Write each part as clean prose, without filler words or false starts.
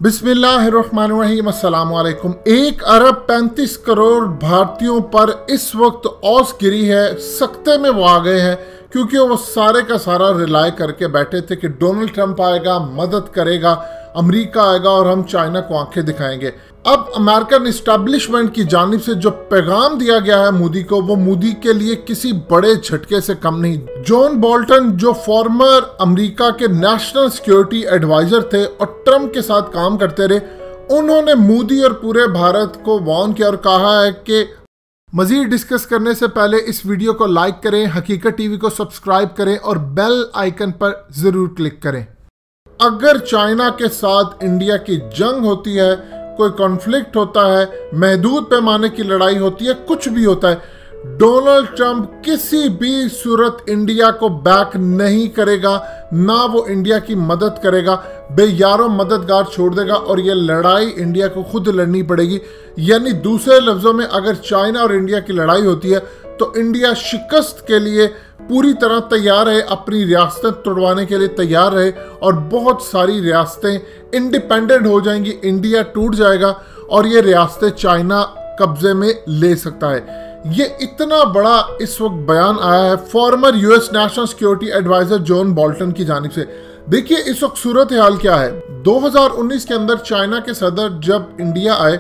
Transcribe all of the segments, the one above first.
बिस्मिल्लाहिर्रहमानिर्रहीम, अस्सलाम वालेकुम। 1 अरब 35 करोड़ भारतीयों पर इस वक्त औस गिरी है। सख्ते में वो आ गए हैं क्योंकि वो सारे का सारा रिलाय करके बैठे थे कि डोनाल्ड ट्रंप आएगा, मदद करेगा, अमेरिका आएगा और हम चाइना को आंखें दिखाएंगे। अब अमेरिकन इस्टेब्लिशमेंट की जानिब से जो पैगाम दिया गया है मोदी को, वो मोदी के लिए किसी बड़े झटके से कम नहीं। जॉन बोल्टन जो फॉर्मर अमेरिका के नेशनल सिक्योरिटी एडवाइजर थे और ट्रंप के साथ काम करते रहे, उन्होंने मोदी और पूरे भारत को वार्न किया और कहा है कि मजीद डिस्कस करने से पहले इस वीडियो को लाइक करें, हकीकत टीवी को सब्सक्राइब करें और बेल आइकन पर जरूर क्लिक करें। अगर चाइना के साथ इंडिया की जंग होती है, कोई कॉन्फ्लिक्ट होता है, महदूद पैमाने की लड़ाई होती है, कुछ भी होता है, डोनाल्ड ट्रंप किसी भी सूरत इंडिया को बैक नहीं करेगा, ना वो इंडिया की मदद करेगा, बेयारों मददगार छोड़ देगा और ये लड़ाई इंडिया को खुद लड़नी पड़ेगी। यानी दूसरे लफ्जों में, अगर चाइना और इंडिया की लड़ाई होती है तो इंडिया शिकस्त के लिए पूरी तरह तैयार है, अपनी रियासतें तोड़वाने के लिए तैयार रहे और बहुत सारी रियासतें इंडिपेंडेंट हो जाएंगी, इंडिया टूट जाएगा और ये रियासतें चाइना कब्जे में ले सकता है। ये इतना बड़ा इस वक्त बयान आया है former US national security adviser John Bolton की जानिब से। देखिए इस वक्त सूरत हाल क्या है। 2019 के अंदर चाइना के सदर जब इंडिया आए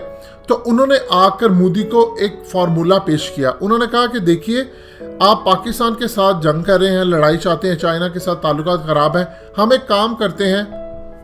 तो उन्होंने आकर मोदी को एक फार्मूला पेश किया। उन्होंने कहा कि देखिए, आप पाकिस्तान के साथ जंग कर रहे हैं, लड़ाई चाहते हैं, चाइना के साथ ताल्लुकात खराब है, हम एक काम करते हैं,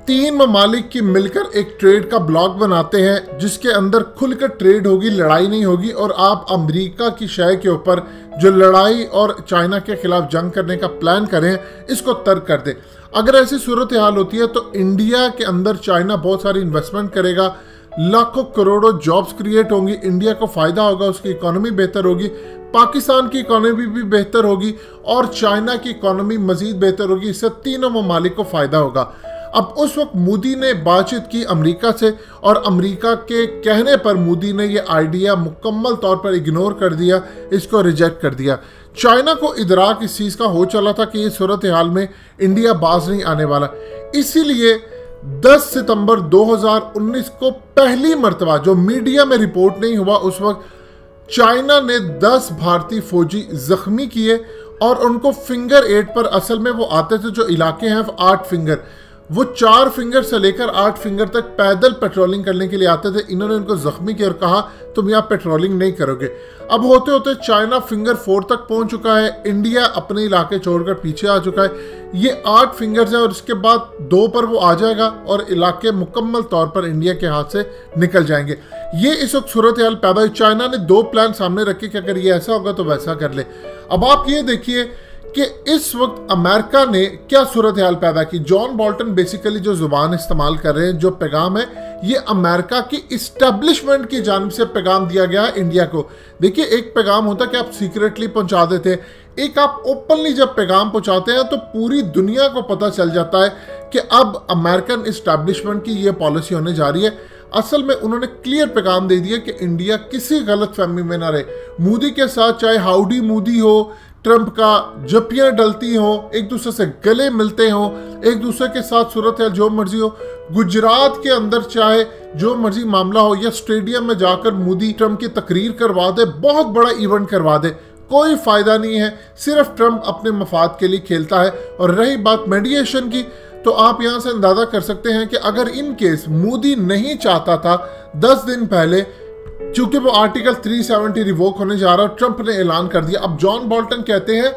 3 ममालिक की मिलकर एक ट्रेड का ब्लॉक बनाते हैं जिसके अंदर खुलकर ट्रेड होगी, लड़ाई नहीं होगी और आप अमेरिका की शय के ऊपर जो लड़ाई और चाइना के खिलाफ जंग करने का प्लान करें, इसको तर्क कर दें। अगर ऐसी सूरत हाल होती है तो इंडिया के अंदर चाइना बहुत सारी इन्वेस्टमेंट करेगा, लाखों करोड़ों जॉब्स क्रिएट होंगी, इंडिया को फायदा होगा, उसकी इकोनॉमी बेहतर होगी, पाकिस्तान की इकोनॉमी भी बेहतर होगी और चाइना की इकोनॉमी मजीद बेहतर होगी। इससे तीनों ममालिक को फायदा होगा। अब उस वक्त मोदी ने बातचीत की अमेरिका से और अमेरिका के कहने पर मोदी ने ये आइडिया मुकम्मल तौर पर इग्नोर कर दिया, इसको रिजेक्ट कर दिया। चाइना को इदराक इस चीज़ का हो चला था कि ये सूरत हाल में इंडिया बाज नहीं आने वाला। इसीलिए 10 सितंबर 2019 को पहली मर्तबा, जो मीडिया में रिपोर्ट नहीं हुआ, उस वक्त चाइना ने 10 भारतीय फौजी जख्मी किए और उनको फिंगर 8 पर, असल में वो आते थे जो इलाके हैं 8 फिंगर, वो 4 फिंगर से लेकर 8 फिंगर तक पैदल पेट्रोलिंग करने के लिए आते थे। इन्होंने उनको जख्मी किया और कहा तुम यहाँ पेट्रोलिंग नहीं करोगे। अब होते होते चाइना फिंगर 4 तक पहुंच चुका है, इंडिया अपने इलाके छोड़कर पीछे आ चुका है। ये 8 फिंगर्स हैं और इसके बाद 2 पर वो आ जाएगा और इलाके मुकम्मल तौर पर इंडिया के हाथ से निकल जाएंगे। ये इस वक्त सूरत हाल पैदा हुई। चाइना ने 2 प्लान सामने रखे कि अगर ये ऐसा होगा तो वैसा कर ले। अब आप ये देखिए कि इस वक्त अमेरिका ने क्या सूरत हाल पैदा की। जॉन बोल्टन बेसिकली जो जुबान इस्तेमाल कर रहे हैं, जो पैगाम है, ये अमेरिका की इस्टेब्लिशमेंट की जानिब से पैगाम दिया गया है इंडिया को। देखिए, एक पैगाम होता है कि आप सीक्रेटली पहुंचा देते, एक आप ओपनली जब पैगाम पहुंचाते हैं तो पूरी दुनिया को पता चल जाता है कि अब अमेरिकन इस्टेब्लिशमेंट की ये पॉलिसी होने जा रही है। असल में उन्होंने क्लियर पैगाम दे दिया कि इंडिया किसी गलत फहमी में ना रहे। मोदी के साथ चाहे हाउडी मोदी हो, ट्रंप का जपियां डलती हो, एक दूसरे से गले मिलते हो, एक दूसरे के साथ सूरत है जो मर्जी हो, गुजरात के अंदर चाहे जो मर्जी मामला हो या स्टेडियम में जाकर मोदी ट्रंप की तकरीर करवा दे, बहुत बड़ा इवेंट करवा दे, कोई फायदा नहीं है। सिर्फ ट्रंप अपने मफाद के लिए खेलता है। और रही बात मीडिएशन की, तो आप यहां से अंदाजा कर सकते हैं कि अगर इन केस मोदी नहीं चाहता था 10 दिन पहले, चूंकि वो आर्टिकल 370 रिवोक होने जा रहा है, ट्रंप ने ऐलान कर दिया। अब जॉन बोल्टन कहते हैं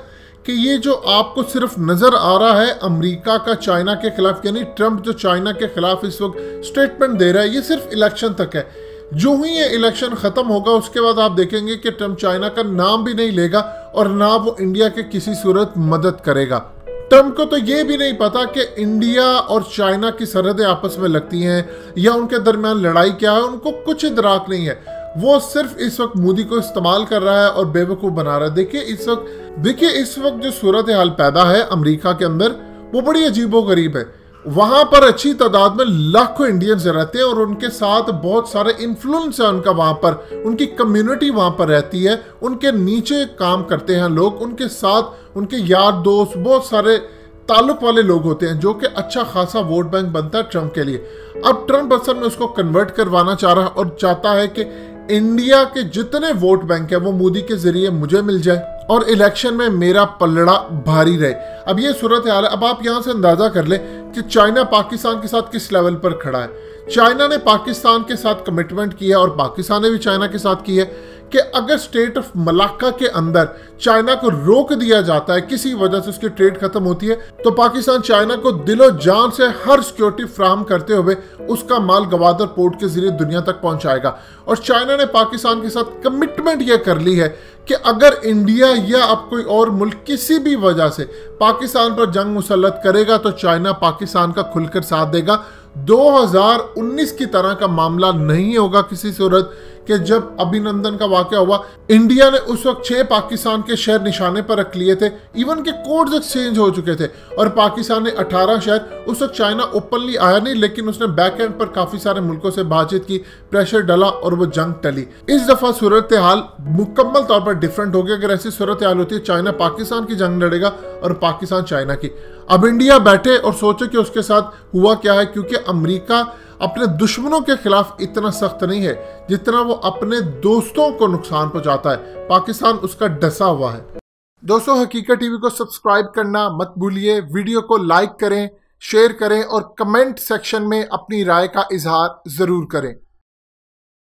कि ये जो आपको सिर्फ नजर आ रहा है अमेरिका का चाइना के खिलाफ, यानी ट्रंप जो चाइना के खिलाफ इस वक्त स्टेटमेंट दे रहा है, ये सिर्फ इलेक्शन तक है। जो ही ये इलेक्शन खत्म होगा उसके बाद आप देखेंगे कि ट्रंप चाइना का नाम भी नहीं लेगा और ना वो इंडिया के किसी सूरत मदद करेगा। ट्रंप को तो ये भी नहीं पता कि इंडिया और चाइना की सरहदें आपस में लगती हैं या उनके दरमियान लड़ाई क्या है, उनको कुछ इदराक नहीं है। वो सिर्फ इस वक्त मोदी को इस्तेमाल कर रहा है और बेवकूफ़ बना रहा है। देखिए इस वक्त जो सूरत हाल पैदा है अमेरिका के अंदर, वो बड़ी अजीबोगरीब है। वहाँ पर अच्छी तादाद में लाखों इंडियंस रहते हैं और उनके साथ बहुत सारे इन्फ्लुएंस है उनका, वहाँ पर उनकी कम्युनिटी वहाँ पर रहती है, उनके नीचे काम करते हैं लोग, उनके साथ उनके यार दोस्त बहुत सारे ताल्लुक वाले लोग होते हैं, जो कि अच्छा खासा वोट बैंक बनता है ट्रंप के लिए। अब ट्रंप असल में उसको कन्वर्ट करवाना चाह रहा है और चाहता है कि इंडिया के जितने वोट बैंक है वो मोदी के जरिए मुझे मिल जाए और इलेक्शन में मेरा पलड़ा भारी रहे। अब ये सूरत हाल है। अब आप यहाँ से अंदाजा कर ले कि चाइना पाकिस्तान के साथ किस लेवल पर खड़ा है। चाइना ने पाकिस्तान के साथ कमिटमेंट किया और पाकिस्तान ने भी चाइना के साथ की है कि अगर स्टेट ऑफ मलाक्का के अंदर चाइना को रोक दिया जाता है, किसी वजह से उसकी ट्रेड खत्म होती है, तो पाकिस्तान चाइना को दिलो जान से हर सिक्योरिटी फ्राहम करते हुए उसका माल गवादर पोर्ट के जरिए दुनिया तक पहुंचाएगा। और चाइना ने पाकिस्तान के साथ कमिटमेंट यह कर ली है कि अगर इंडिया या अब कोई और मुल्क किसी भी वजह से पाकिस्तान पर जंग मुसल्लत करेगा तो चाइना पाकिस्तान का खुलकर साथ देगा। 2019 की तरह का मामला नहीं होगा किसी सूरत कि जब अभिनंदन का वाकया हुआ, इंडिया ने उस वक्त 6 पाकिस्तान के शहर निशाने पर रख लिए थे, इवन के कोड्स एक्सचेंज हो चुके थे, और पाकिस्तान ने 18 शहर। उस वक्त चाइना ओपनली आया नहीं, लेकिन उसने बैक एंड पर काफी सारे मुल्कों से बातचीत की, प्रेशर डाला और वो जंग टली। इस दफा सूरत हाल मुकम्मल तौर पर डिफरेंट हो गया। अगर ऐसी सूरत हाल होती है, चाइना पाकिस्तान की जंग लड़ेगा और पाकिस्तान चाइना की। अब इंडिया बैठे और सोचे कि उसके साथ हुआ क्या है, क्योंकि अमेरिका अपने दुश्मनों के खिलाफ इतना सख्त नहीं है जितना वो अपने दोस्तों को नुकसान पहुंचाता है। पाकिस्तान उसका डसा हुआ है। दोस्तों, हकीकत टीवी को सब्सक्राइब करना मत भूलिए, वीडियो को लाइक करें, शेयर करें और कमेंट सेक्शन में अपनी राय का इजहार जरूर करें।